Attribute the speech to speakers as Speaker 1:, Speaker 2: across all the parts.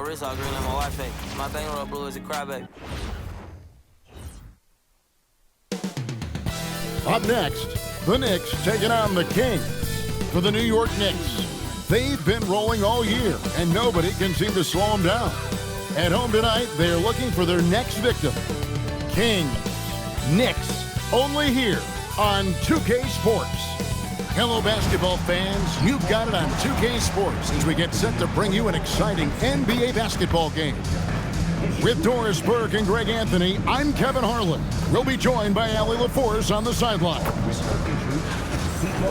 Speaker 1: wrist all green like my wife fake. My thing real blue as a crybaby.
Speaker 2: Up next, the Knicks taking on the Kings. For the New York Knicks, they've been rolling all year, and nobody can seem to slow them down. At home tonight, they're looking for their next victim. Kings, Knicks, only here on 2K Sports. Hello, basketball fans. You've got it on 2K Sports as we get set to bring you an exciting NBA basketball game. With Doris Burke and Greg Anthony, I'm Kevin Harlan. We'll be joined by Allie LaForce on the sideline.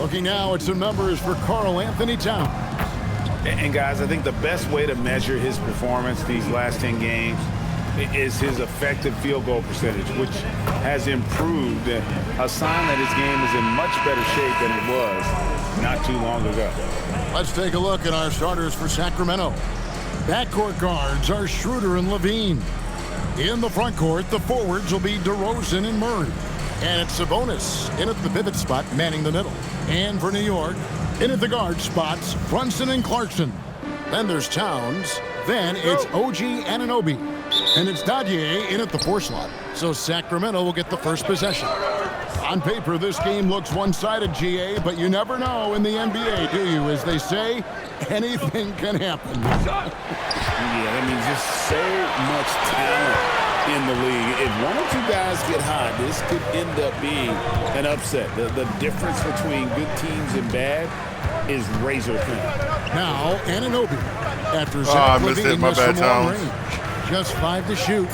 Speaker 2: Looking now at some numbers for Karl Anthony Towns.
Speaker 3: And guys, I think the best way to measure his performance these last 10 games is his effective field goal percentage, which has improved, a sign that his game is in much better shape than it was not too long ago.
Speaker 2: Let's take a look at our starters for Sacramento. Backcourt guards are Schroeder and Levine. In the front court, the forwards will be DeRozan and Murray. And it's Sabonis in at the pivot spot, manning the middle. And for New York, in at the guard spots, Brunson and Clarkson. Then there's Towns. Then it's OG Anunoby. And it's Dadier in at the 4 slot. So Sacramento will get the first possession. On paper, this game looks one-sided, GA, but you never know in the NBA, do you? As they say, anything can happen.
Speaker 3: Yeah, I mean, just so much talent in the league. If one or two guys get hot, this could end up being an upset. The difference between good teams and bad is razor thin.
Speaker 2: Now, Anunoby. After Zach Levine missed from long range. Just 5 to shoot.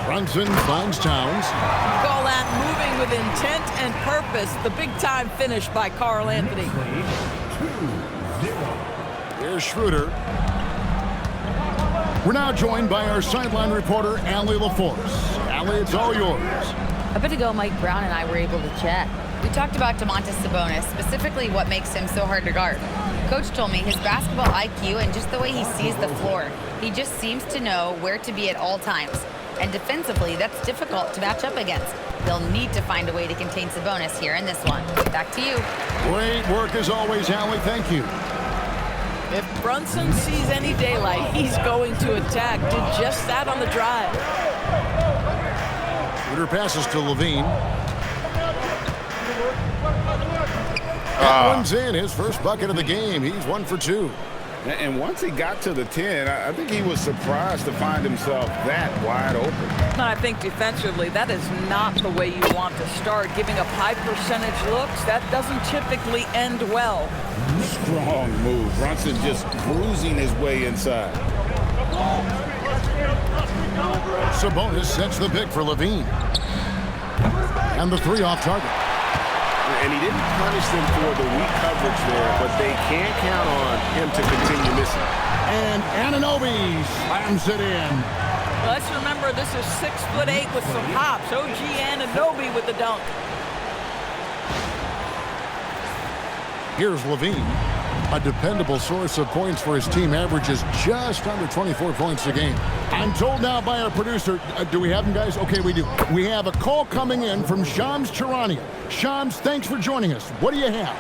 Speaker 2: Brunson finds Towns.
Speaker 4: Call that moving with intent and purpose. The big-time finish by Karl Anthony.
Speaker 2: Here's Schroeder. We're now joined by our sideline reporter, Allie LaForce. Allie, it's all yours.
Speaker 5: A bit ago, Mike Brown and I were able to chat. We talked about Domantas Sabonis, specifically what makes him so hard to guard. Coach told me his basketball IQ and just the way he sees the floor. He just seems to know where to be at all times. And defensively, that's difficult to match up against. They'll need to find a way to contain Sabonis here in this one. Back to you.
Speaker 2: Great work as always, Allie. Thank you.
Speaker 4: If Brunson sees any daylight, he's going to attack. Did just that on the drive.
Speaker 2: Schroeder passes to Levine. That one's in, his first bucket of the game. He's 1 for 2.
Speaker 3: And once he got to the 10, I think he was surprised to find himself that wide open.
Speaker 4: I think defensively, that is not the way you want to start. Giving up high percentage looks, that doesn't typically end well.
Speaker 3: Strong move. Brunson just bruising his way inside.
Speaker 2: Sabonis sets the pick for Levine. And the 3 off target.
Speaker 3: And he didn't punish them for the weak coverage there, but they can't count on him to continue missing.
Speaker 2: And Anunoby slams it in.
Speaker 4: Well, let's remember this is 6'8" with some hops. OG Anunoby with the dunk.
Speaker 2: Here's Levine. A dependable source of points for his team, averages just under 24 points a game. I'm told now by our producer, do we have him, guys? Okay, we do. We have a call coming in from Shams Charania. Shams, thanks for joining us. What do you have?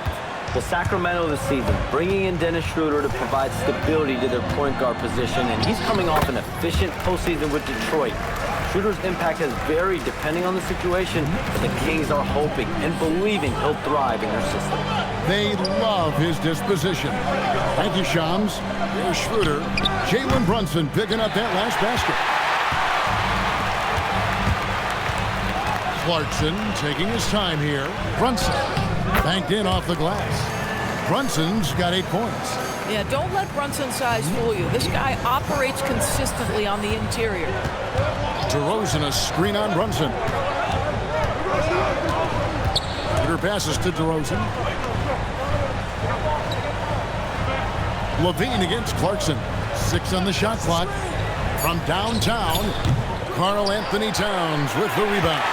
Speaker 6: Well, Sacramento this season, bringing in Dennis Schroeder to provide stability to their point guard position, and he's coming off an efficient postseason with Detroit. Schroeder's impact has varied depending on the situation, but the Kings are hoping and believing he'll thrive in their system.
Speaker 2: They love his disposition. Thank you, Shams. Here's Schroeder. Jalen Brunson picking up that last basket. Clarkson taking his time here. Brunson banked in off the glass. Brunson's got 8 points.
Speaker 4: Yeah, don't let Brunson's size fool you. This guy operates consistently on the interior.
Speaker 2: DeRozan a screen on Brunson. Peter passes to DeRozan. Levine against Clarkson. 6 on the shot clock. From downtown, Karl Anthony Towns with the rebound.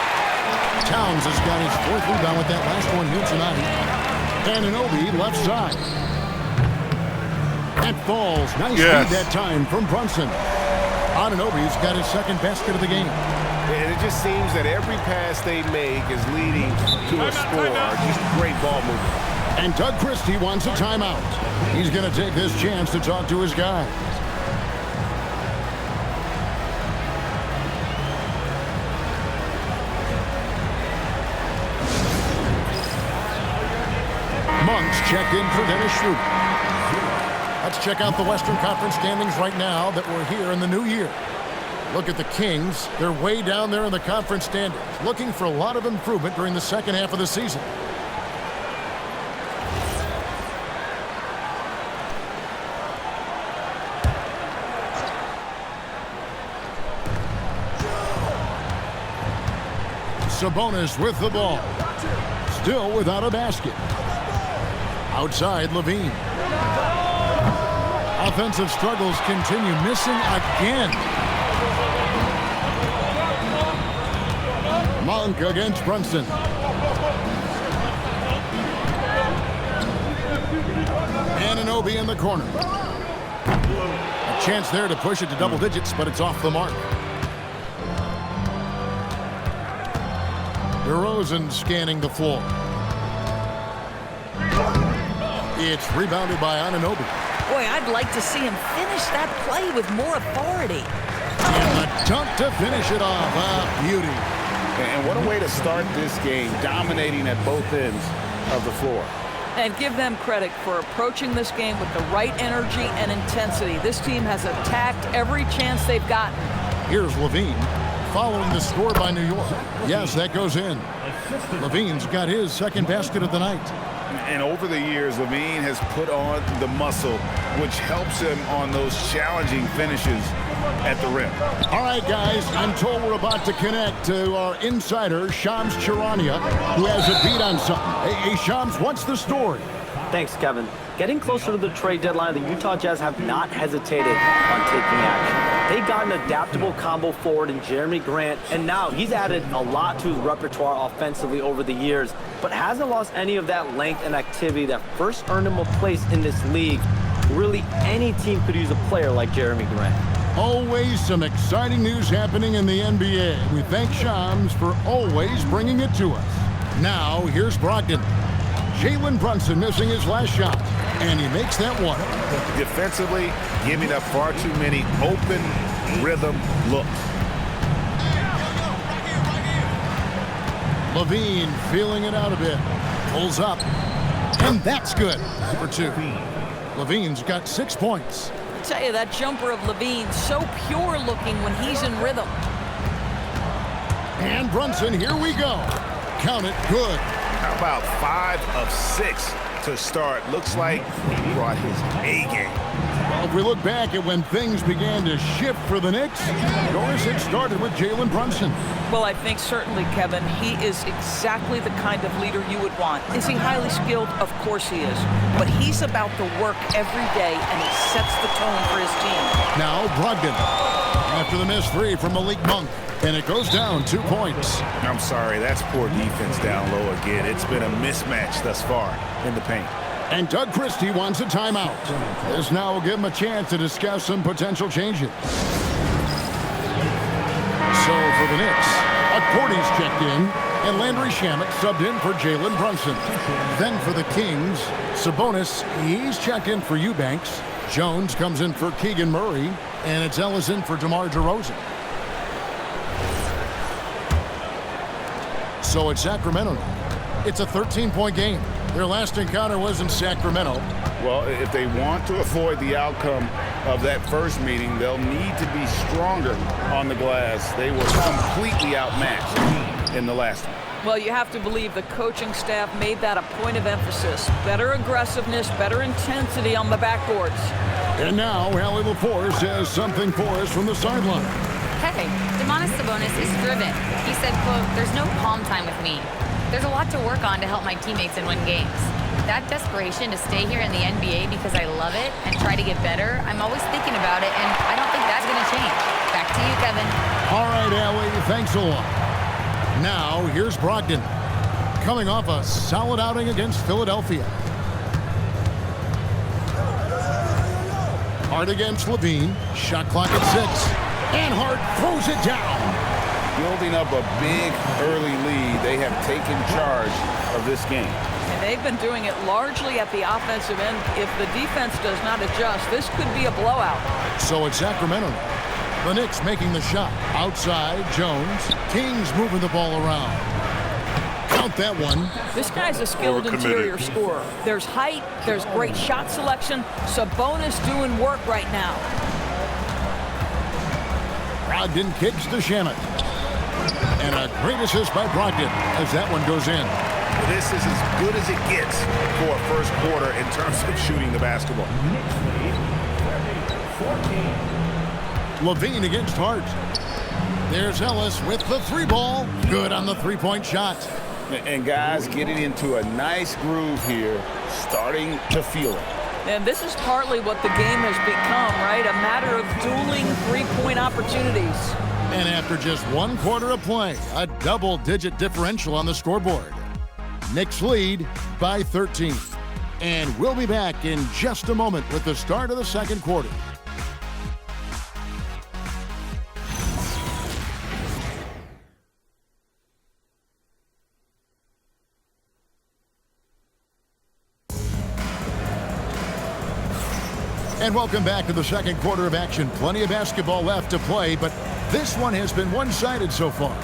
Speaker 2: Towns has got his 4th rebound with that last one here tonight. Anunoby left side. That falls. Nice feed that time from Brunson. Anunoby's got his 2nd basket of the game.
Speaker 7: And it just seems that every pass they make is leading to a score. Just great ball movement.
Speaker 2: And Doug Christie wants a timeout. He's going to take this chance to talk to his guys. Shams checked in for Dennis Schroeder. Let's check out the Western Conference standings right now that we're here in the new year. Look at the Kings. They're way down there in the conference standings, looking for a lot of improvement during the second half of the season. Sabonis with the ball. Still without a basket. Outside, Levine. Offensive struggles continue. Missing again. Monk against Brunson. Anunoby in the corner. A chance there to push it to double digits, but it's off the mark. DeRozan scanning the floor. It's rebounded by Anunoby.
Speaker 4: Boy, I'd like to see him finish that play with more authority.
Speaker 2: And the dunk to finish it off. Beauty.
Speaker 3: And what a way to start this game, dominating at both ends of the floor.
Speaker 4: And give them credit for approaching this game with the right energy and intensity. This team has attacked every chance they've gotten.
Speaker 2: Here's Levine. Following the score by New York. Yes, that goes in. Levine's got his second basket of the night.
Speaker 3: And over the years, Levine has put on the muscle, which helps him on those challenging finishes at the rim.
Speaker 2: All right, guys, I'm told we're about to connect to our insider, Shams Charania, who has a beat on something. Hey, Shams, what's the story?
Speaker 6: Thanks, Kevin. Getting closer to the trade deadline, the Utah Jazz have not hesitated on taking action. They got an adaptable combo forward in Jeremy Grant, and now he's added a lot to his repertoire offensively over the years, but hasn't lost any of that length and activity that first earned him a place in this league. Really, any team could use a player like Jeremy Grant.
Speaker 2: Always some exciting news happening in the NBA. We thank Shams for always bringing it to us. Now, here's Brogdon. Jalen Brunson missing his last shot, and he makes that one.
Speaker 3: Defensively, giving up far too many open rhythm looks.
Speaker 2: Levine feeling it out a bit. Pulls up, and that's good for two. Levine's got 6 points.
Speaker 4: I tell you, that jumper of Levine, so pure looking when he's in rhythm.
Speaker 2: And Brunson, here we go. Count it, good.
Speaker 3: How about 5 of 6 to start? Looks like he brought his A game.
Speaker 2: Well, if we look back at when things began to shift for the Knicks, notice it started with Jalen Brunson.
Speaker 4: Well, I think certainly, Kevin, he is exactly the kind of leader you would want. Is he highly skilled? Of course he is. But he's about the work every day, and he sets the tone for his team.
Speaker 2: Now Brogdon, after the missed three from Malik Monk, and it goes down 2 points.
Speaker 3: I'm sorry, that's poor defense down low again. It's been a mismatch thus far in the paint.
Speaker 2: And Doug Christie wants a timeout. This now will give him a chance to discuss some potential changes. So for the Knicks, Accordy's checked in, and Landry Shamet subbed in for Jalen Brunson. Then for the Kings, Sabonis, he's checked in for Eubanks. Jones comes in for Keegan Murray, and it's Ellis in for DeMar DeRozan. So it's Sacramento. It's a 13-point game. Their last encounter was in Sacramento.
Speaker 3: Well, if they want to avoid the outcome of that first meeting, they'll need to be stronger on the glass. They were completely outmatched in the last one.
Speaker 4: Well, you have to believe the coaching staff made that a point of emphasis. Better aggressiveness, better intensity on the backboards.
Speaker 2: And now, Hallie LaForce says something for us from the sideline.
Speaker 5: Hey, Domantas Sabonis is driven. He said, quote, "There's no calm time with me. There's a lot to work on to help my teammates and win games. That desperation to stay here in the NBA because I love it and try to get better, I'm always thinking about it, and I don't think that's going to change." Back to you, Kevin.
Speaker 2: All right, Hallie, thanks a lot. Now, here's Brogdon, coming off a solid outing against Philadelphia. Hart against Levine. Shot clock at 6. And Hart throws it down.
Speaker 3: Building up a big early lead, they have taken charge of this game.
Speaker 4: And they've been doing it largely at the offensive end. If the defense does not adjust, this could be a blowout.
Speaker 2: So it's Sacramento. The Knicks making the shot. Outside, Jones. Kings moving the ball around. Count with that one.
Speaker 4: This guy's a skilled interior scorer. There's height, there's great shot selection. Sabonis doing work right now.
Speaker 2: Brogdon kicks to Shamet. And a great assist by Brogdon as that one goes in.
Speaker 7: This is as good as it gets for a first quarter in terms of shooting the basketball.
Speaker 2: Levine against Hart. There's Ellis with the three ball. Good on the three-point shot.
Speaker 3: And guys getting into a nice groove here, starting to feel it.
Speaker 4: And this is partly what the game has become, right? A matter of dueling three-point opportunities.
Speaker 2: And after just one quarter of play, a double-digit differential on the scoreboard. Knicks lead by 13. And we'll be back in just a moment with the start of the second quarter. And welcome back to the second quarter of action. Plenty of basketball left to play, but this one has been one-sided so far.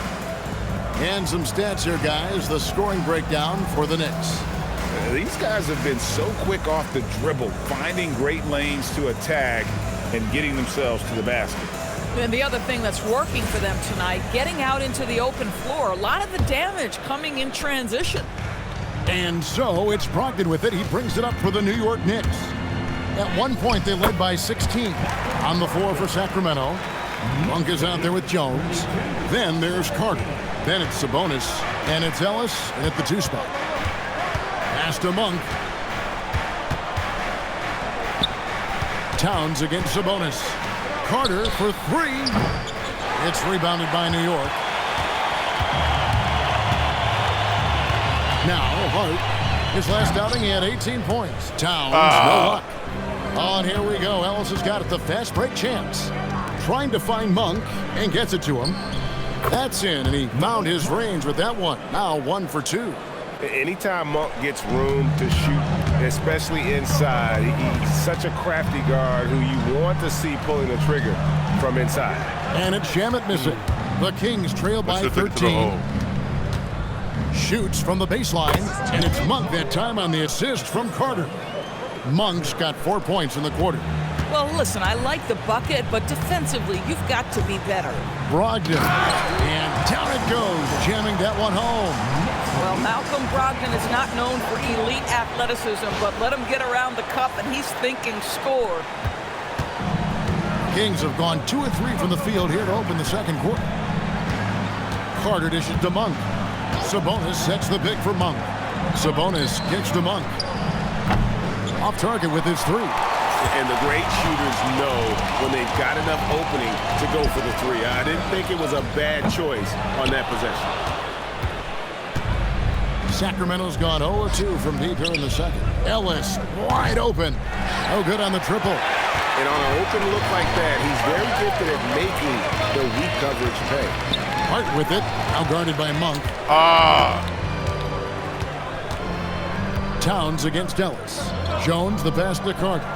Speaker 2: And some stats here, guys. The scoring breakdown for the Knicks.
Speaker 3: These guys have been so quick off the dribble, finding great lanes to attack and getting themselves to the basket.
Speaker 4: And the other thing that's working for them tonight, getting out into the open floor. A lot of the damage coming in transition.
Speaker 2: And so it's Brogdon with it. He brings it up for the New York Knicks. At one point, they led by 16. On the floor for Sacramento. Monk is out there with Jones. Then there's Carter. Then it's Sabonis. And it's Ellis at the 2 spot. Pass to Monk. Towns against Sabonis. Carter for 3. It's rebounded by New York. Now Hart. His last outing, he had 18 points. Towns, no luck. Oh, and here we go. Ellis has got it, the fast break chance. Trying to find Monk and gets it to him. That's in, and he found his range with that one. Now 1 for 2.
Speaker 7: Anytime Monk gets room to shoot, especially inside, he's such a crafty guard who you want to see pulling the trigger from inside.
Speaker 2: And it's Shamet missing. The Kings trail by 13. Shoots from the baseline, and it's Monk that time on the assist from Carter. Monk's got 4 points in the quarter.
Speaker 4: Well, listen, I like the bucket, but defensively, you've got to be better.
Speaker 2: Brogdon, and down it goes, jamming that one home.
Speaker 4: Well, Malcolm Brogdon is not known for elite athleticism, but let him get around the cup, and he's thinking score.
Speaker 2: Kings have gone 2 of 3 from the field here to open the second quarter. Carter dishes to Monk. Sabonis sets the pick for Monk. Sabonis kicks to Monk. Off target with his 3.
Speaker 7: And the great shooters know when they've got enough opening to go for the 3. I didn't think it was a bad choice on that possession.
Speaker 2: Sacramento's gone 0-2 from deep here in the second. Ellis wide open. No good on the triple.
Speaker 7: And on an open look like that, he's very gifted at making the weak coverage pay.
Speaker 2: Hart with it. Now guarded by Monk. Towns against Ellis. Jones the pass to Carter.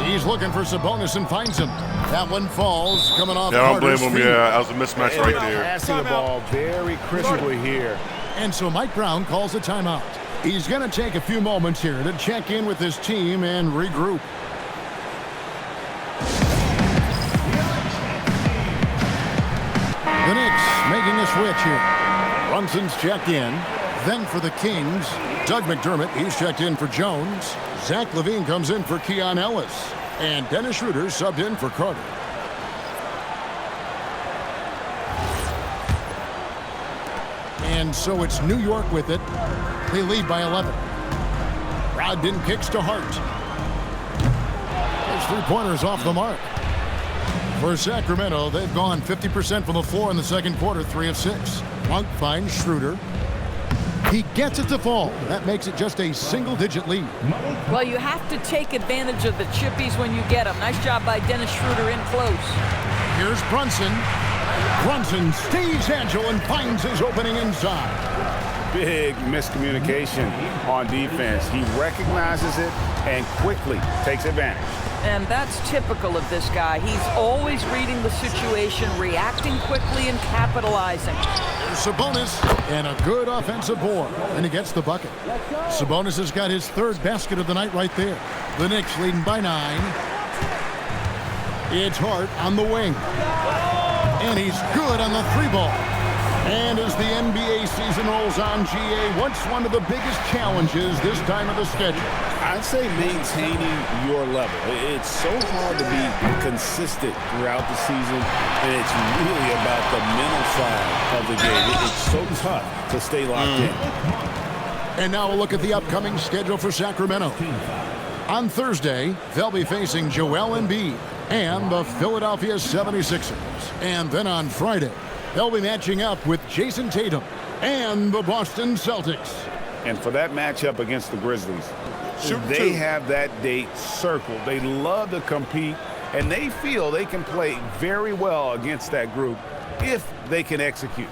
Speaker 2: He's looking for Sabonis and finds him. That one falls, coming off.
Speaker 8: Yeah, I don't blame him.
Speaker 2: feet.
Speaker 8: Yeah, that was a mismatch right there.
Speaker 7: Passing the ball very crisply here.
Speaker 2: And so Mike Brown calls a timeout. He's going to take a few moments here to check in with his team and regroup. The Knicks making a switch here. Brunson's checked in. Then for the Kings, Doug McDermott, he's checked in for Jones. Zach LaVine comes in for Keon Ellis. And Dennis Schroeder subbed in for Carter. And so it's New York with it. They lead by 11. Brogdon kicks to Hart. Those 3-pointers off the mark. For Sacramento, they've gone 50% from the floor in the second quarter, 3 of 6. Monk finds Schroeder. He gets it to fall. That makes it just a single-digit lead.
Speaker 4: Well, you have to take advantage of the chippies when you get them. Nice job by Dennis Schroeder in close.
Speaker 2: Here's Brunson. Brunson stays agile and finds his opening inside.
Speaker 3: Big miscommunication on defense. He recognizes it and quickly takes advantage.
Speaker 4: And that's typical of this guy. He's always reading the situation, reacting quickly, and capitalizing.
Speaker 2: There's Sabonis, and a good offensive board, and he gets the bucket. Sabonis has got his third basket of the night right there. The Knicks leading by 9. It's Hart on the wing. And he's good on the 3-ball. And as the NBA season rolls on, GA, what's one of the biggest challenges this time of the schedule?
Speaker 3: I'd say maintaining your level. It's so hard to be consistent throughout the season, and it's really about the mental side of the game. It's so tough to stay locked in.
Speaker 2: And now a look at the upcoming schedule for Sacramento. On Thursday, they'll be facing Joel Embiid and the Philadelphia 76ers. And then on Friday, they'll be matching up with Jason Tatum and the Boston Celtics.
Speaker 3: And for that matchup against the Grizzlies, they have that date circled. They love to compete, and they feel they can play very well against that group if they can execute.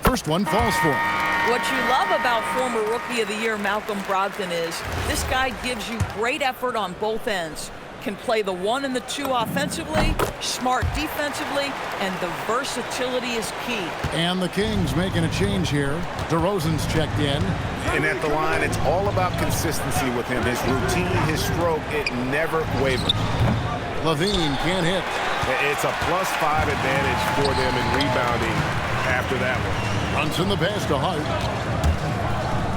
Speaker 2: First one falls for him.
Speaker 4: What you love about former Rookie of the Year Malcolm Brogdon is this guy gives you great effort on both ends. Can play the 1 and the 2 offensively, smart defensively, and the versatility is key.
Speaker 2: And the Kings making a change here. DeRozan's checked in.
Speaker 3: And at the line, it's all about consistency with him. His routine, his stroke, it never wavers.
Speaker 2: Levine can't hit.
Speaker 3: It's a +5 advantage for them in rebounding after that one.
Speaker 2: Runs in the pass to Hart.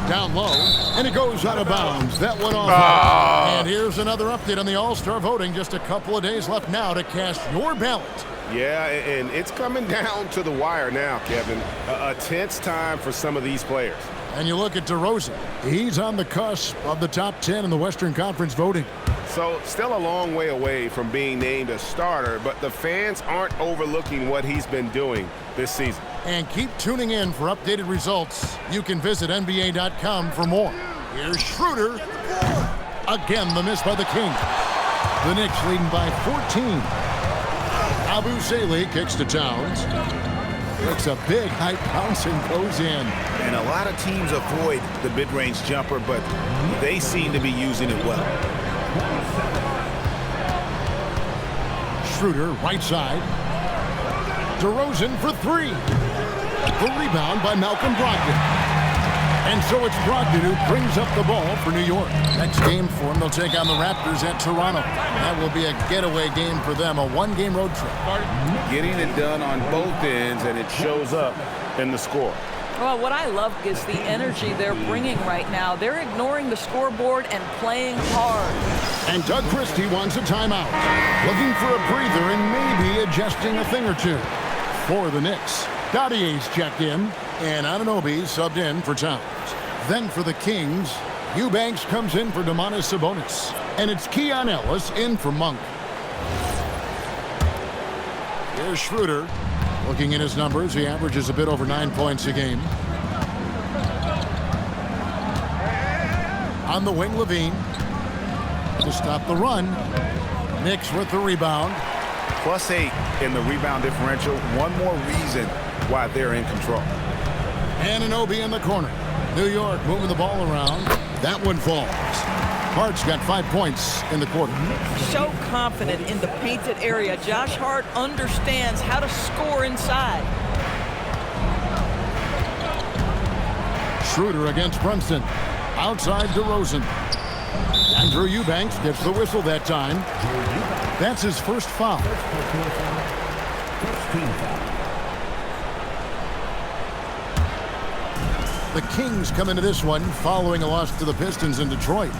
Speaker 2: Down low, and it goes out of bounds. That one off. And here's another update on the All-Star voting. Just a couple of days left now to cast your ballot.
Speaker 7: Yeah, and it's coming down to the wire now, Kevin. A tense time for some of these players.
Speaker 2: And you look at DeRozan. He's on the cusp of the top 10 in the Western Conference voting.
Speaker 7: So still a long way away from being named a starter, but the fans aren't overlooking what he's been doing this season.
Speaker 2: And keep tuning in for updated results. You can visit NBA.com for more. Here's Schroeder. Again, the miss by the Kings. The Knicks leading by 14. Abu Saleh kicks to Towns. Takes a big high bounce and goes in.
Speaker 3: And a lot of teams avoid the mid-range jumper, but they seem to be using it well.
Speaker 2: Schroeder, right side. DeRozan for 3. The rebound by Malcolm Brogdon. And so it's Brogdon who brings up the ball for New York. Next game for them, they'll take on the Raptors at Toronto. That will be a getaway game for them, a 1-game road trip.
Speaker 3: Getting it done on both ends, and it shows up in the score.
Speaker 4: Well, what I love is the energy they're bringing right now. They're ignoring the scoreboard and playing hard.
Speaker 2: And Doug Christie wants a timeout. Looking for a breather and maybe adjusting a thing or two. For the Knicks, Dottier's checked in, and Anunoby subbed in for Towns. Then for the Kings, Eubanks comes in for Domantas Sabonis. And it's Keon Ellis in for Monk. Here's Schroeder. Looking at his numbers, he averages a bit over 9 points a game. On the wing, Levine. To stop the run. Knicks with the rebound.
Speaker 3: +8 in the rebound differential. One more reason why they're in control.
Speaker 2: Anunoby in the corner. New York moving the ball around. That one falls. Hart's got 5 points in the quarter.
Speaker 4: So confident in the painted area. Josh Hart understands how to score inside.
Speaker 2: Schroeder against Brunson. Outside DeRozan. Andrew Eubanks gets the whistle that time. That's his first foul. The Kings come into this one following a loss to the Pistons in Detroit.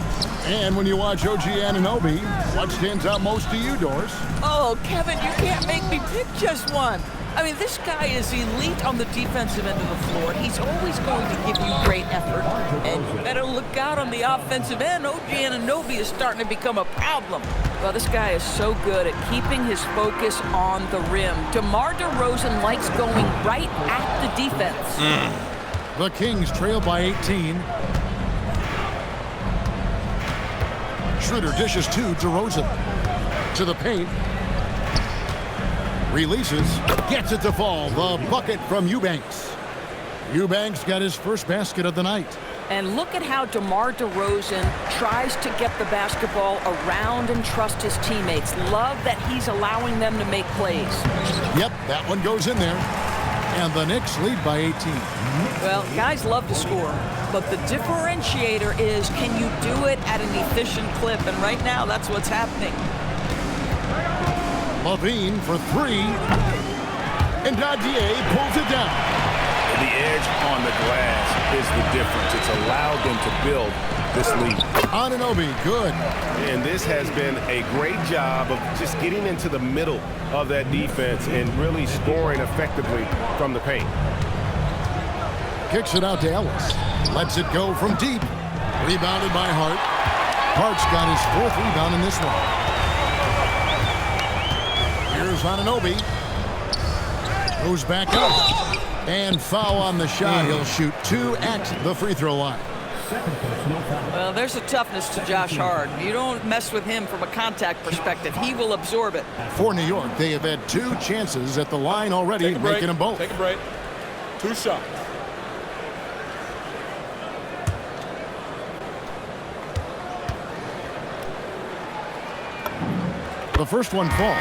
Speaker 2: And when you watch OG Anunoby, what stands out most to you, Doris?
Speaker 4: Oh, Kevin, you can't make me pick just one. I mean, this guy is elite on the defensive end of the floor. He's always going to give you great effort. And you better look out on the offensive end. OG Anunoby is starting to become a problem. Well, this guy is so good at keeping his focus on the rim. DeMar DeRozan likes going right at the defense.
Speaker 2: The Kings trail by 18. Schroeder dishes to DeRozan. To the paint. Releases. Gets it to fall. The bucket from Eubanks. Eubanks got his first basket of the night.
Speaker 4: And look at how DeMar DeRozan tries to get the basketball around and trust his teammates. Love that he's allowing them to make plays.
Speaker 2: Yep, that one goes in there. And the Knicks lead by 18.
Speaker 4: Well, guys love to score, but the differentiator is, can you do it at an efficient clip? And right now, that's what's happening.
Speaker 2: Levine for three. And Dadier pulls it down.
Speaker 3: The edge on the glass is the difference. It's allowed them to build this lead.
Speaker 2: Anunoby, good.
Speaker 7: And this has been a great job of just getting into the middle of that defense and really scoring effectively from the paint.
Speaker 2: Kicks it out to Ellis. Lets it go from deep. Rebounded by Hart. Hart's got his fourth rebound in this one. Here's Anunoby. Goes back up. And foul on the shot. He'll shoot 2 at the free throw line.
Speaker 4: Well, there's a toughness to Josh Hart. You don't mess with him from a contact perspective. He will absorb it.
Speaker 2: For New York, they have had 2 chances at the line already, making them both.
Speaker 8: Take a break. 2 shots.
Speaker 2: The first one falls.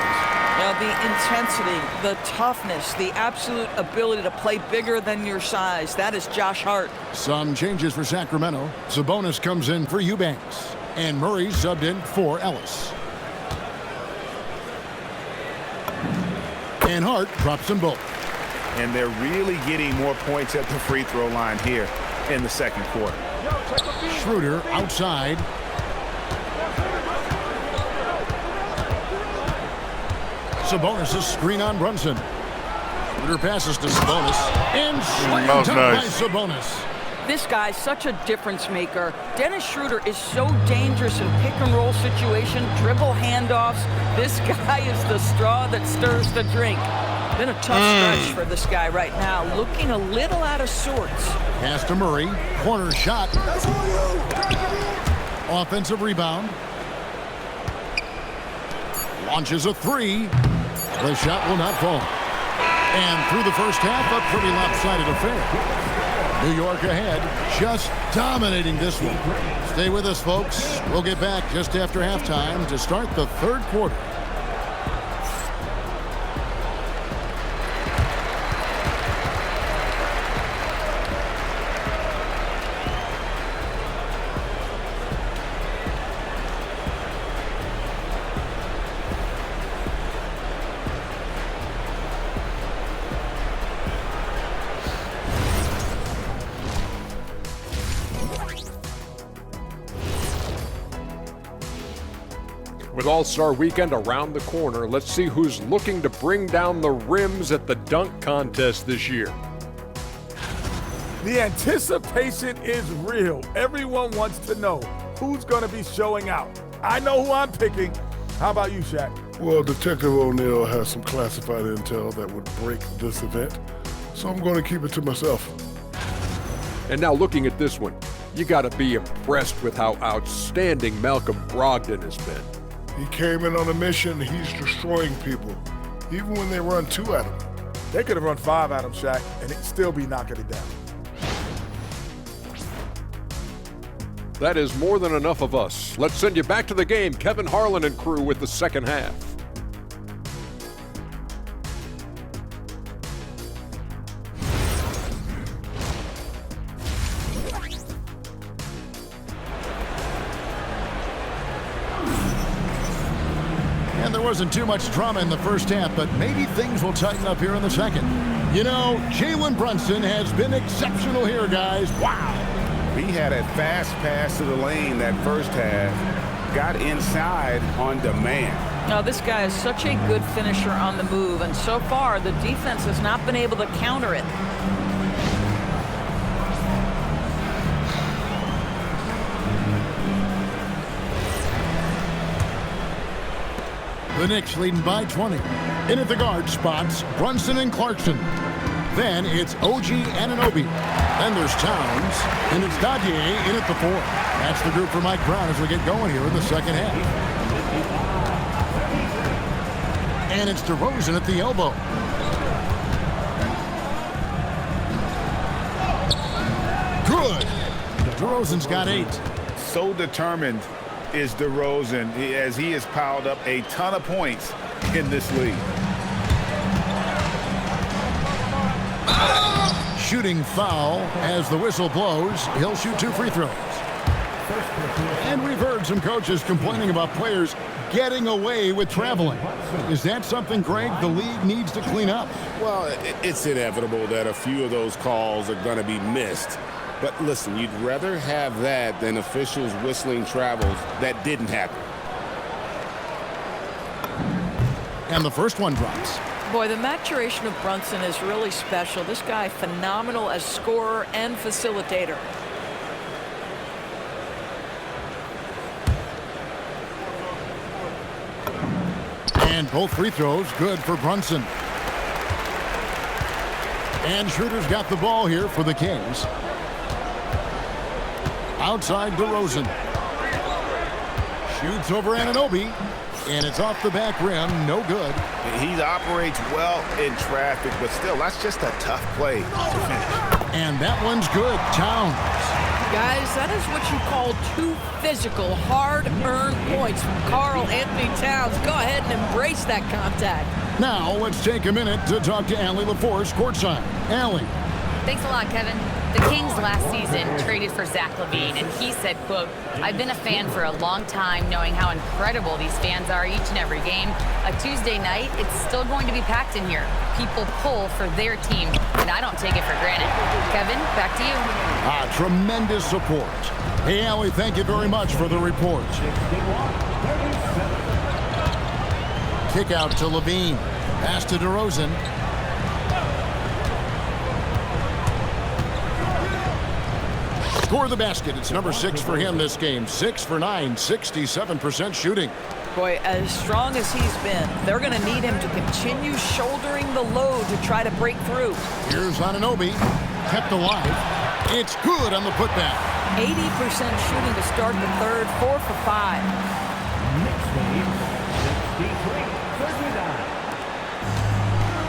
Speaker 4: Now, the intensity, the toughness, the absolute ability to play bigger than your size, that is Josh Hart.
Speaker 2: Some changes for Sacramento. Sabonis comes in for Eubanks. And Murray subbed in for Ellis. And Hart drops them both.
Speaker 3: And they're really getting more points at the free throw line here in the second quarter.
Speaker 2: Schroeder outside. Sabonis' screen on Brunson. Schroeder passes to Sabonis. And slammed by Sabonis.
Speaker 4: This guy's such a difference maker. Dennis Schroeder is so dangerous in pick-and-roll situation, dribble handoffs. This guy is the straw that stirs the drink. Been a tough stretch for this guy right now, looking a little out of sorts.
Speaker 2: Pass to Murray. Corner shot. Offensive rebound. Launches a three. The shot will not fall. And through the first half, a pretty lopsided affair. New York ahead, just dominating this one. Stay with us, folks. We'll get back just after halftime to start the third quarter.
Speaker 8: With All-Star Weekend around the corner, let's see who's looking to bring down the rims at the dunk contest this year.
Speaker 9: The anticipation is real. Everyone wants to know who's going to be showing out. I know who I'm picking. How about you, Shaq?
Speaker 10: Well, Detective O'Neill has some classified intel that would break this event, so I'm going to keep it to myself.
Speaker 8: And now looking at this one, you got to be impressed with how outstanding Malcolm Brogdon has been.
Speaker 10: He came in on a mission. He's destroying people, even when they run 2 at him.
Speaker 9: They could have run 5 at him, Shaq, and he'd still be knocking it down.
Speaker 8: That is more than enough of us. Let's send you back to the game. Kevin Harlan and crew with the second half.
Speaker 2: And there wasn't too much drama in the first half, but maybe things will tighten up here in the second. You know, Jalen Brunson has been exceptional here, guys. Wow.
Speaker 3: He had a fast pass to the lane that first half, got inside on demand.
Speaker 4: Now, this guy is such a good finisher on the move, and so far the defense has not been able to counter it.
Speaker 2: The Knicks leading by 20. In at the guard spots, Brunson and Clarkson. Then it's OG Anunoby. Then there's Towns. And it's Dadier in at the 4. That's the group for Mike Brown as we get going here in the second half. And it's DeRozan at the elbow. Good. DeRozan's got 8.
Speaker 3: So determined is DeRozan as he has piled up a ton of points in this league.
Speaker 2: Shooting foul as the whistle blows. He'll shoot 2 free throws. And we've heard some coaches complaining about players getting away with traveling. Is that something, Greg, the league needs to clean up?
Speaker 7: Well, it's inevitable that a few of those calls are going to be missed. But listen, you'd rather have that than officials whistling travels that didn't happen.
Speaker 2: And the first one drops.
Speaker 4: Boy, the maturation of Brunson is really special. This guy, phenomenal as scorer and facilitator.
Speaker 2: And both free throws good for Brunson. And Schroeder's got the ball here for the Kings. Outside DeRozan. Shoots over Anunoby. And it's off the back rim. No good.
Speaker 3: He operates well in traffic, but still, that's just a tough play to finish.
Speaker 2: And that one's good. Towns.
Speaker 4: Guys, that is what you call 2 physical, hard-earned points from Karl Anthony Towns. Go ahead and embrace that contact.
Speaker 2: Now, let's take a minute to talk to Allie LaForce courtside. Allie.
Speaker 5: Thanks a lot, Kevin. The Kings last season traded for Zach LaVine, and he said, quote, "I've been a fan for a long time, knowing how incredible these fans are each and every game. A Tuesday night, it's still going to be packed in here. People pull for their team, and I don't take it for granted." Kevin, back to you.
Speaker 2: Tremendous support. Hey, Allie, thank you very much for the report. Kick out to LaVine. Pass to DeRozan. Score the basket. It's number 6 for him this game. 6 for 9, 67% shooting.
Speaker 4: Boy, as strong as he's been, they're going to need him to continue shouldering the load to try to break through.
Speaker 2: Here's Anunoby. Kept alive. It's good on the putback.
Speaker 4: 80% shooting to start the third, 4 for 5.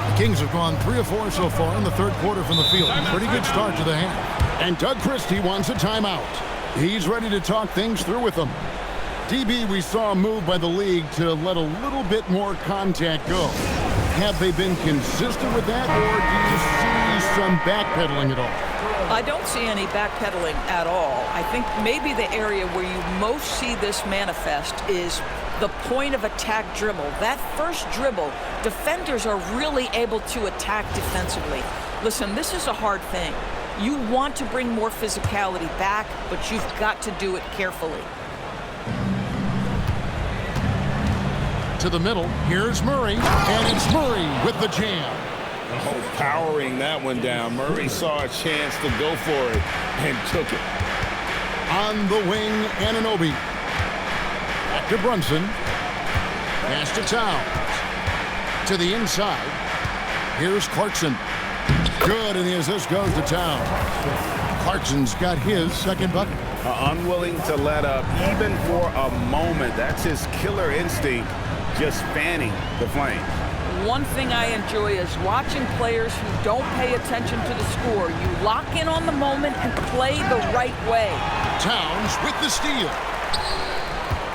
Speaker 2: The Kings have gone 3 of 4 so far in the third quarter from the field. Pretty good start to the half. And Doug Christie wants a timeout. He's ready to talk things through with them. DB, we saw a move by the league to let a little bit more contact go. Have they been consistent with that, or do you see some backpedaling at all?
Speaker 4: I don't see any backpedaling at all. I think maybe the area where you most see this manifest is the point of attack dribble. That first dribble, defenders are really able to attack defensively. Listen, this is a hard thing. You want to bring more physicality back, but you've got to do it carefully.
Speaker 2: To the middle, here's Murray, and it's Murray with the jam.
Speaker 7: Oh, powering that one down. Murray saw a chance to go for it and took it.
Speaker 2: On the wing, Anunoby. Back to Brunson. Pass to Towns. To the inside. Here's Clarkson. Good, and the assist goes to Towns. Clarkson's got his second bucket.
Speaker 3: Unwilling to let up, even for a moment. That's his killer instinct, just fanning the flame.
Speaker 4: One thing I enjoy is watching players who don't pay attention to the score. You lock in on the moment and play the right way.
Speaker 2: Towns with the steal.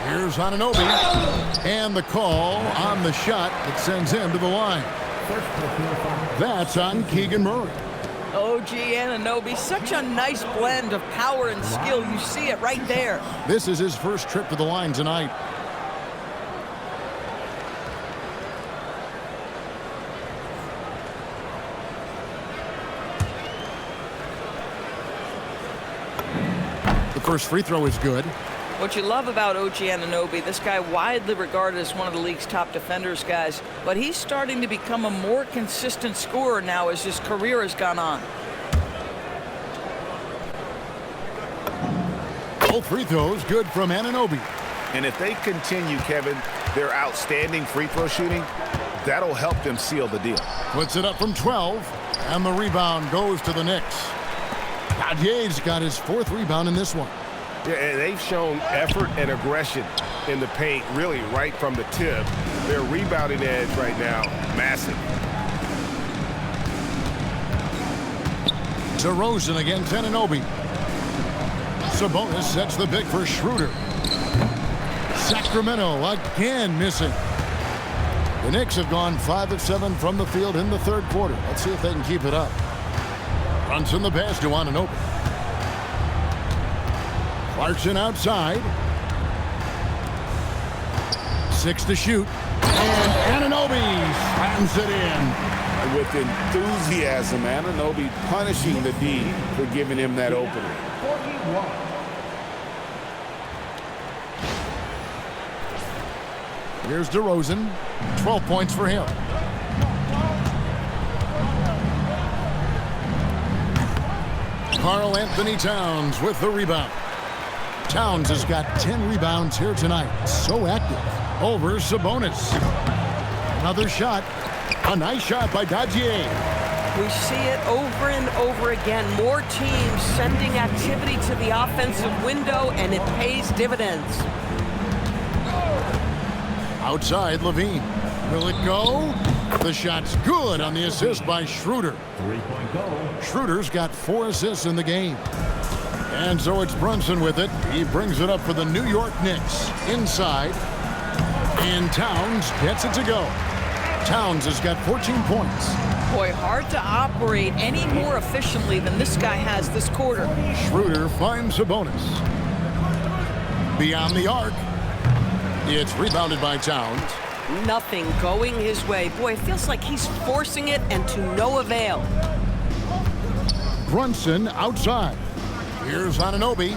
Speaker 2: Here's Anunoby. And the call on the shot that sends him to the line. That's on Keegan Murray.
Speaker 4: OG Anunoby, such a nice blend of power and skill. You see it right there.
Speaker 2: This is his first trip to the line tonight. The first free throw is good.
Speaker 4: What you love about OG Anunoby, this guy widely regarded as one of the league's top defenders, guys, but he's starting to become a more consistent scorer now as his career has gone on.
Speaker 2: Both free throws good from Anunoby.
Speaker 3: And if they continue, Kevin, their outstanding free throw shooting, that'll help them seal the deal.
Speaker 2: Puts it up from 12, and the rebound goes to the Knicks. Cadier's got his 4th rebound in this one.
Speaker 7: Yeah, and they've shown effort and aggression in the paint, really right from the tip. Their rebounding edge right now, massive.
Speaker 2: DeRozan against Anunoby. Sabonis sets the pick for Schroeder. Sacramento again missing. The Knicks have gone 5 of 7 from the field in the third quarter. Let's see if they can keep it up. Brunson the pass to Anunoby. Clarkson outside. 6 to shoot. And Anunoby slams it in.
Speaker 3: With enthusiasm, Anunoby punishing the D for giving him that opening.
Speaker 2: Here's DeRozan. 12 points for him. Karl Anthony Towns with the rebound. Towns has got 10 rebounds here tonight. So active. Over Sabonis. Another shot. A nice shot by Dadzier.
Speaker 4: We see it over and over again. More teams sending activity to the offensive window, and it pays dividends.
Speaker 2: Outside, Levine. Will it go? The shot's good on the assist by Schroeder. Schroeder's got 4 assists in the game. And so it's Brunson with it. He brings it up for the New York Knicks. Inside. And Towns gets it to go. Towns has got 14 points.
Speaker 4: Boy, hard to operate any more efficiently than this guy has this quarter.
Speaker 2: Schroeder finds Sabonis. Beyond the arc. It's rebounded by Towns.
Speaker 4: Nothing going his way. Boy, it feels like he's forcing it and to no avail.
Speaker 2: Brunson outside. Here's Anunoby.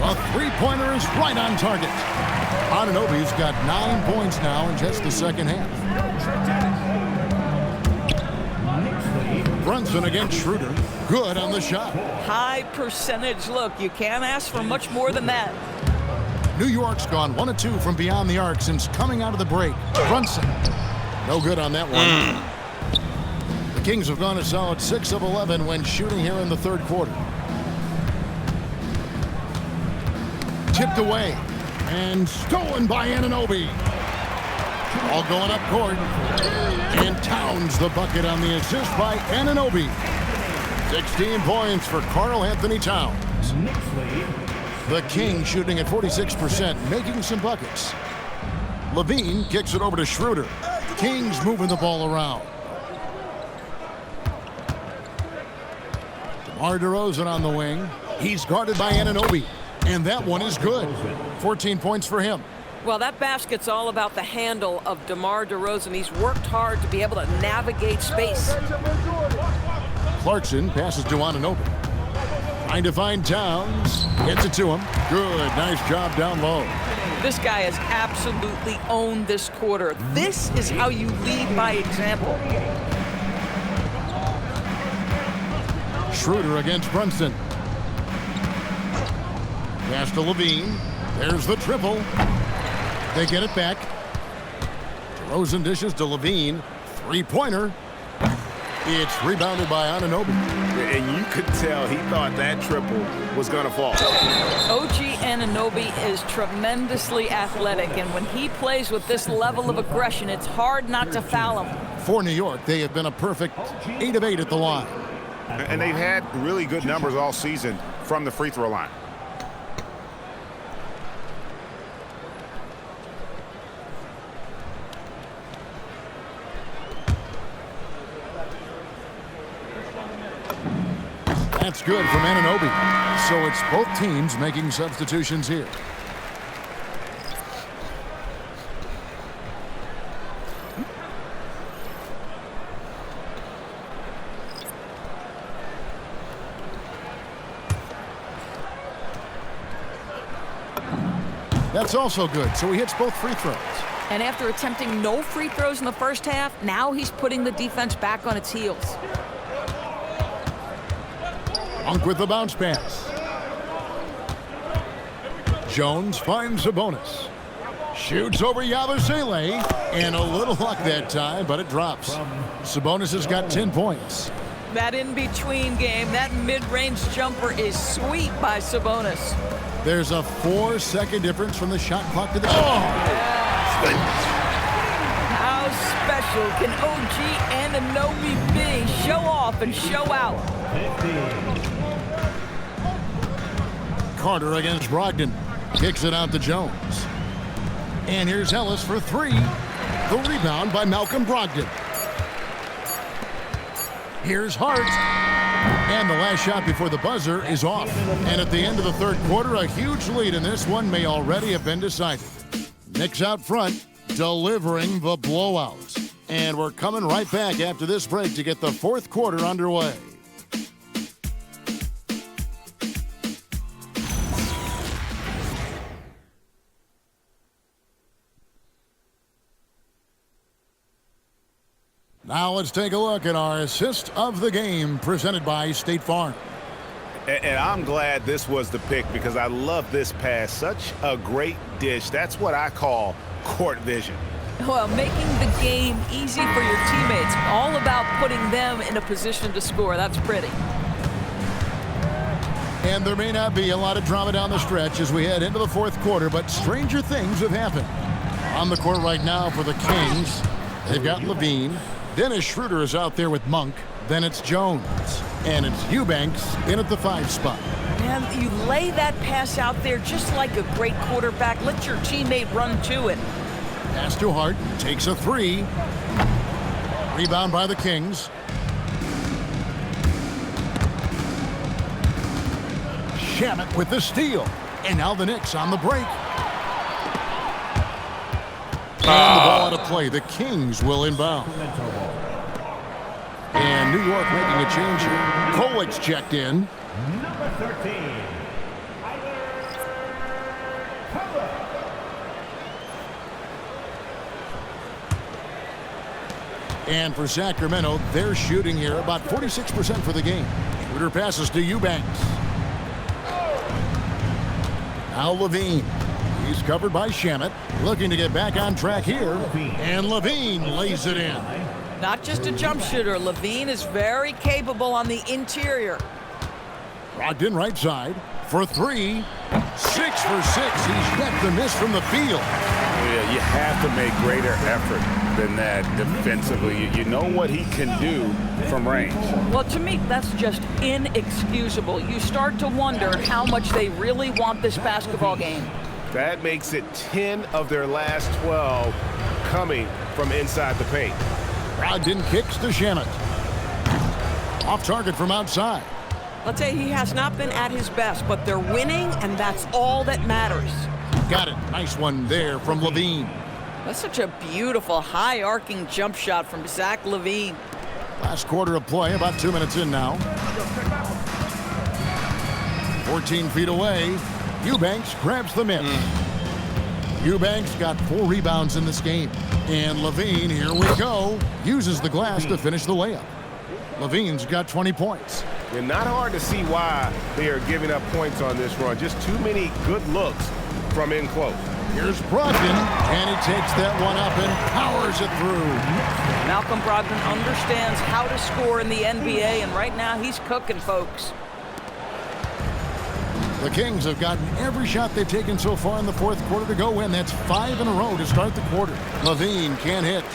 Speaker 2: A three-pointer is right on target. Anunoby's got 9 points now in just the second half. Brunson against Schroeder. Good on the shot.
Speaker 4: High percentage look. You can't ask for much more than that.
Speaker 2: New York's gone 1 of 2 from beyond the arc since coming out of the break. Brunson. No good on that one. The Kings have gone a solid 6 of 11 when shooting here in the third quarter. Tipped away. And stolen by Anunoby. All going up court. And Towns the bucket on the assist by Anunoby. 16 points for Karl Anthony Towns. The Kings shooting at 46%, making some buckets. Levine kicks it over to Schroeder. Kings moving the ball around. DeMar DeRozan on the wing. He's guarded by Anunoby. And that one is good. 14 points for him.
Speaker 4: Well, that basket's all about the handle of DeMar DeRozan. He's worked hard to be able to navigate space.
Speaker 2: Clarkson passes to Anunoby. Trying to find Towns. Gets it to him. Good. Nice job down low.
Speaker 4: This guy has absolutely owned this quarter. This is how you lead by example.
Speaker 2: Schroeder against Brunson. Pass to Levine. There's the triple. They get it back. DeRozan dishes to Levine. Three-pointer. It's rebounded by Anunoby.
Speaker 3: And you could tell he thought that triple was going to fall.
Speaker 4: OG Anunoby is tremendously athletic, and when he plays with this level of aggression, it's hard not to foul him.
Speaker 2: For New York, they have been a perfect 8 of 8 at the line.
Speaker 7: And they've had really good numbers all season from the free throw line.
Speaker 2: That's good from Anunoby. So it's both teams making substitutions here. That's also good. So he hits both free throws.
Speaker 4: And after attempting no free throws in the first half, now he's putting the defense back on its heels.
Speaker 2: Monk with the bounce pass. Jones finds Sabonis. Shoots over Yabusele. And a little luck that time, but it drops. Sabonis has got 10 points.
Speaker 4: That in-between game, that mid-range jumper is sweet by Sabonis.
Speaker 2: There's a 4-second difference from the shot clock to the...
Speaker 4: How special can OG Anunoby be? Show off and show out.
Speaker 2: Carter against Brogdon. Kicks it out to Jones. And here's Ellis for three. The rebound by Malcolm Brogdon. Here's Hart. And the last shot before the buzzer is off. And at the end of the third quarter, a huge lead in this one may already have been decided. Knicks out front, delivering the blowout. And we're coming right back after this break to get the fourth quarter underway. Now let's take a look at our assist of the game presented by State Farm.
Speaker 3: And I'm glad this was the pick because I love this pass. Such a great dish. That's what I call court vision.
Speaker 4: Well, making the game easy for your teammates. All about putting them in a position to score. That's pretty.
Speaker 2: And there may not be a lot of drama down the stretch as we head into the fourth quarter, but stranger things have happened. On the court right now for the Kings, they've got Levine. Dennis Schroeder is out there with Monk. Then it's Jones. And it's Eubanks in at the 5 spot.
Speaker 4: Man, you lay that pass out there just like a great quarterback. Let your teammate run to it.
Speaker 2: Pass to Hart. Takes a three. Rebound by the Kings. Shamet with the steal. And now the Knicks on the break. And the ball out of play. The Kings will inbound. And New York making a change here. Kolic's checked in.
Speaker 11: Number 13.
Speaker 2: And for Sacramento, they're shooting here about 46% for the game. Schroeder passes to Eubanks. Now Levine. He's covered by Shamet. Looking to get back on track here. And Levine lays it in.
Speaker 4: Not just a jump shooter. Levine is very capable on the interior.
Speaker 2: Brogdon right side for three. 6 for 6. He's yet to miss from the field.
Speaker 3: Yeah, you have to make greater effort than that defensively. You know what he can do from range.
Speaker 4: Well, to me, that's just inexcusable. You start to wonder how much they really want this basketball game.
Speaker 3: That makes it 10 of their last 12 coming from inside the paint.
Speaker 2: Brogdon kicks to Shamet. Off target from outside.
Speaker 12: I'll tell you, he has not been at his best, but they're winning, and that's all that matters.
Speaker 2: Got it. Nice one there from Levine.
Speaker 4: That's such a beautiful, high-arcing jump shot from Zach Levine.
Speaker 2: Last quarter of play, about 2 minutes in now. 14 feet away. Eubanks grabs the miss. Eubanks got 4 rebounds in this game. And Levine, here we go, uses the glass to finish the layup. Levine's got 20 points.
Speaker 3: And not hard to see why they are giving up points on this run. Just too many good looks from in close.
Speaker 2: Here's Brogdon, and he takes that one up and powers it through.
Speaker 4: Malcolm Brogdon understands how to score in the NBA, and right now he's cooking, folks.
Speaker 2: The Kings have gotten every shot they've taken so far in the fourth quarter to go win. That's 5 in a row to start the quarter. Levine can't hit.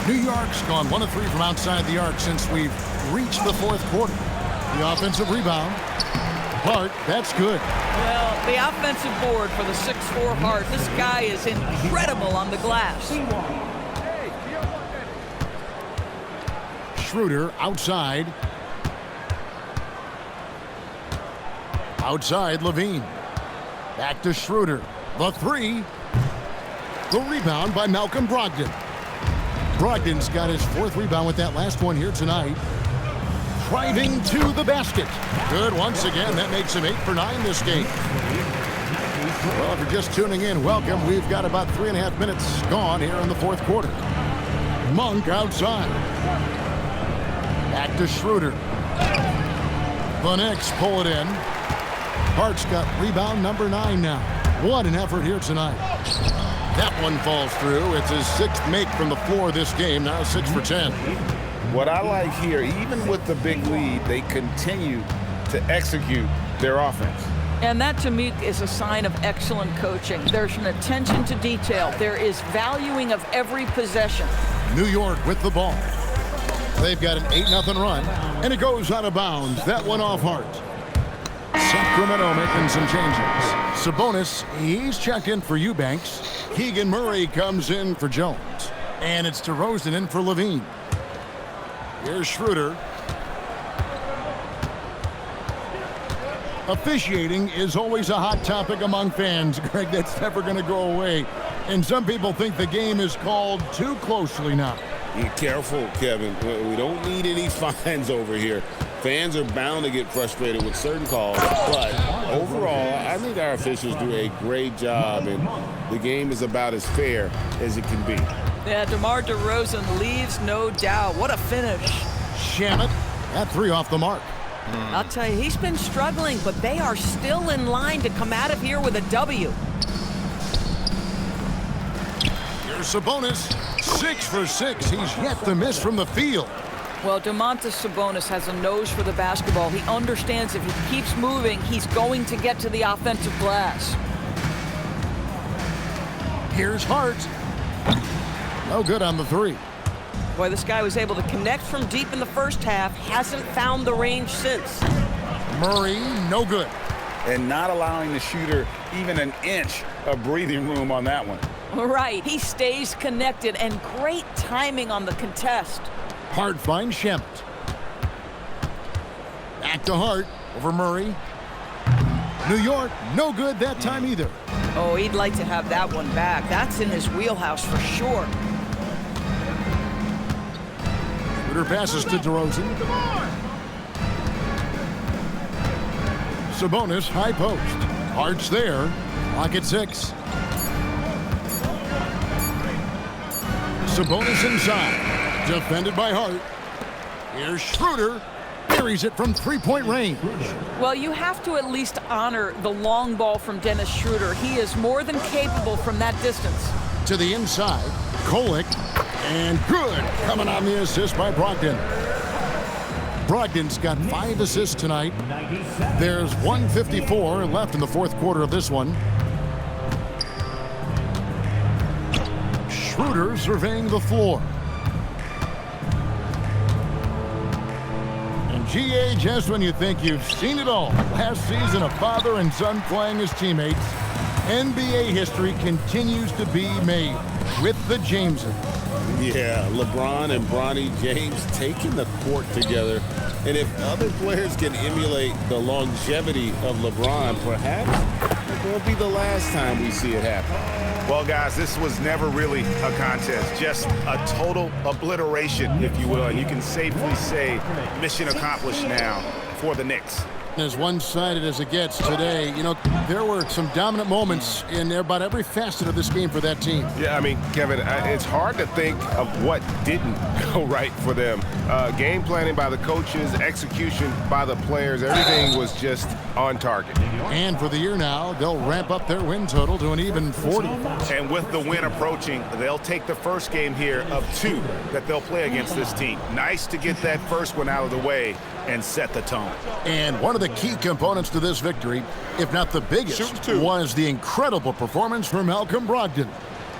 Speaker 2: New York's gone 1 of 3 from outside the arc since we've reached the fourth quarter. The offensive rebound. Hart, that's good.
Speaker 4: Well, the offensive board for the 6'4" Hart. This guy is incredible on the glass.
Speaker 2: Schroeder outside. Outside Levine. Back to Schroeder. The 3. The rebound by Malcolm Brogdon. Brogdon's got his 4th rebound with that last one here tonight. Driving to the basket. Good once again. That makes him 8 for 9 this game. Well, if you're just tuning in, welcome. We've got about 3.5 minutes gone here in the fourth quarter. Monk outside. Back to Schroeder. The Knicks pull it in. Hart's got rebound number 9 now. What an effort here tonight. That one falls through. It's his 6th make from the floor this game. Now 6 for 10.
Speaker 3: What I like here, even with the big lead, they continue to execute their offense.
Speaker 4: And that, to me, is a sign of excellent coaching. There's an attention to detail. There is valuing of every possession.
Speaker 2: New York with the ball. They've got an 8-0 run, and it goes out of bounds. That one off Hart. Sacramento making some changes. Sabonis, he's checked in for Eubanks. Keegan Murray comes in for Jones. And it's DeRozan in for Levine. Here's Schroeder. Officiating is always a hot topic among fans, Greg. That's never going to go away. And some people think the game is called too closely now.
Speaker 3: Be careful, Kevin. We don't need any fines over here. Fans are bound to get frustrated with certain calls, but overall, I think our officials do a great job, and the game is about as fair as it can be.
Speaker 4: Yeah, DeMar DeRozan leaves, no doubt. What a finish.
Speaker 2: Shamet, that three off the mark.
Speaker 12: I'll tell you, he's been struggling, but they are still in line to come out of here with a W.
Speaker 2: Here's Sabonis, 6 for 6. He's yet to miss from the field.
Speaker 4: Well, Domantas Sabonis has a nose for the basketball. He understands if he keeps moving, he's going to get to the offensive glass.
Speaker 2: Here's Hart. No good on the three.
Speaker 12: Boy, this guy was able to connect from deep in the first half, hasn't found the range since.
Speaker 2: Murray, no good.
Speaker 3: And not allowing the shooter even an inch of breathing room on that one.
Speaker 4: Right, he stays connected, and great timing on the contest.
Speaker 2: Hart finds Shamet. Back to Hart over Murray. New York, no good that time either.
Speaker 12: Oh, he'd like to have that one back. That's in his wheelhouse for sure.
Speaker 2: Schroeder passes to DeRozan. Sabonis, high post. Hart's there. Clock at 6. Sabonis inside. Defended by Hart. Here's Schroeder. Buries it from three-point range.
Speaker 4: Well, you have to at least honor the long ball from Dennis Schroeder. He is more than capable from that distance.
Speaker 2: To the inside. Kolek. And good. Coming on the assist by Brogdon. Brogdon's got 5 assists tonight. There's 1:54 left in the fourth quarter of this one. Schroeder surveying the floor. And GA, just when you think you've seen it all, last season a father and son playing as teammates, NBA history continues to be made with the Jamesons.
Speaker 3: Yeah, LeBron and Bronny James taking the court together. And if other players can emulate the longevity of LeBron, perhaps it won't be the last time we see it happen. Well, guys, this was never really a contest, just a total obliteration, if you will. And you can safely say mission accomplished now for the Knicks.
Speaker 2: As one-sided as it gets today, you know, there were some dominant moments in about every facet of this game for that team.
Speaker 7: Yeah, I mean, Kevin, it's hard to think of what didn't go right for them. Game planning by the coaches, execution by the players, everything was just on target.
Speaker 2: And for the year now, they'll ramp up their win total to an even 40.
Speaker 3: And with the win approaching, they'll take the first game here of 2 that they'll play against this team. Nice to get that first one out of the way and set the tone.
Speaker 2: And one of the key components to this victory, if not the biggest, was the incredible performance from Malcolm Brogdon.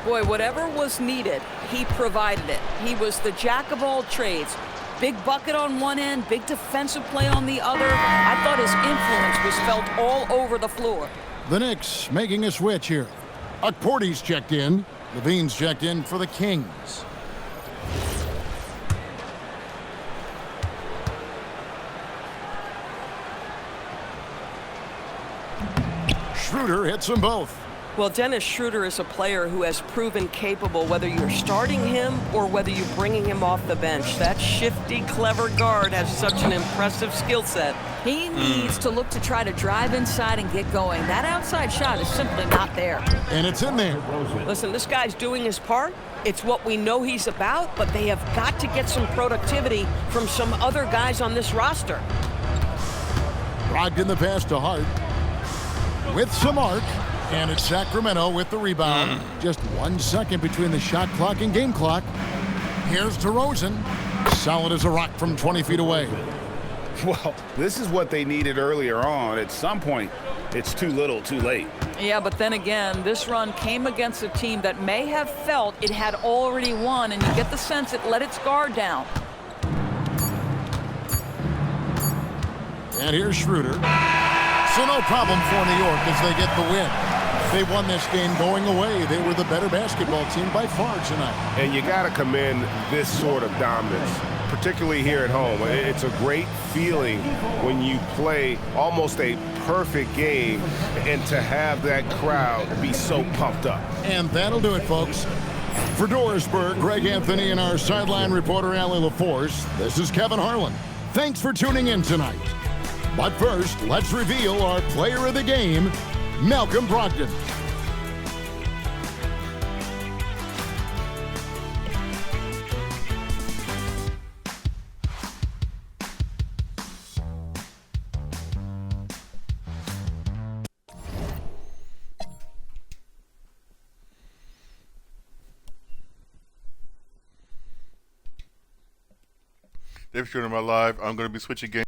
Speaker 4: Boy, whatever was needed, he provided it. He was the jack of all trades. Big bucket on one end, big defensive play on the other. I thought his influence was felt all over the floor.
Speaker 2: The Knicks making a switch here. Okporti's checked in. Levine's checked in for the Kings. Schroeder hits them both.
Speaker 12: Well, Dennis Schroeder is a player who has proven capable whether you're starting him or whether you're bringing him off the bench. That shifty, clever guard has such an impressive skill set.
Speaker 4: He needs to look to try to drive inside and get going. That outside shot is simply not there.
Speaker 2: And it's in there.
Speaker 12: Listen, this guy's doing his part. It's what we know he's about, but they have got to get some productivity from some other guys on this roster.
Speaker 2: Brogdon the pass to Hart. With some arc. And it's Sacramento with the rebound. Just 1 second between the shot clock and game clock. Here's DeRozan. Solid as a rock from 20 feet away.
Speaker 3: Well, this is what they needed earlier on. At some point, it's too little, too late.
Speaker 4: Yeah, but then again, this run came against a team that may have felt it had already won, and you get the sense it let its guard down.
Speaker 2: And here's Schroeder. So no problem for New York as they get the win. They won this game going away. They were the better basketball team by far tonight.
Speaker 7: And you got to commend this sort of dominance, particularly here at home. It's a great feeling when you play almost a perfect game and to have that crowd be so pumped up.
Speaker 2: And that'll do it, folks. For Dorisburg, Greg Anthony, and our sideline reporter, Allie LaForce, this is Kevin Harlan. Thanks for tuning in tonight. But first, let's reveal our player of the game, Malcolm Brogdon.
Speaker 11: David Schroeder, my live. I'm going to be switching games.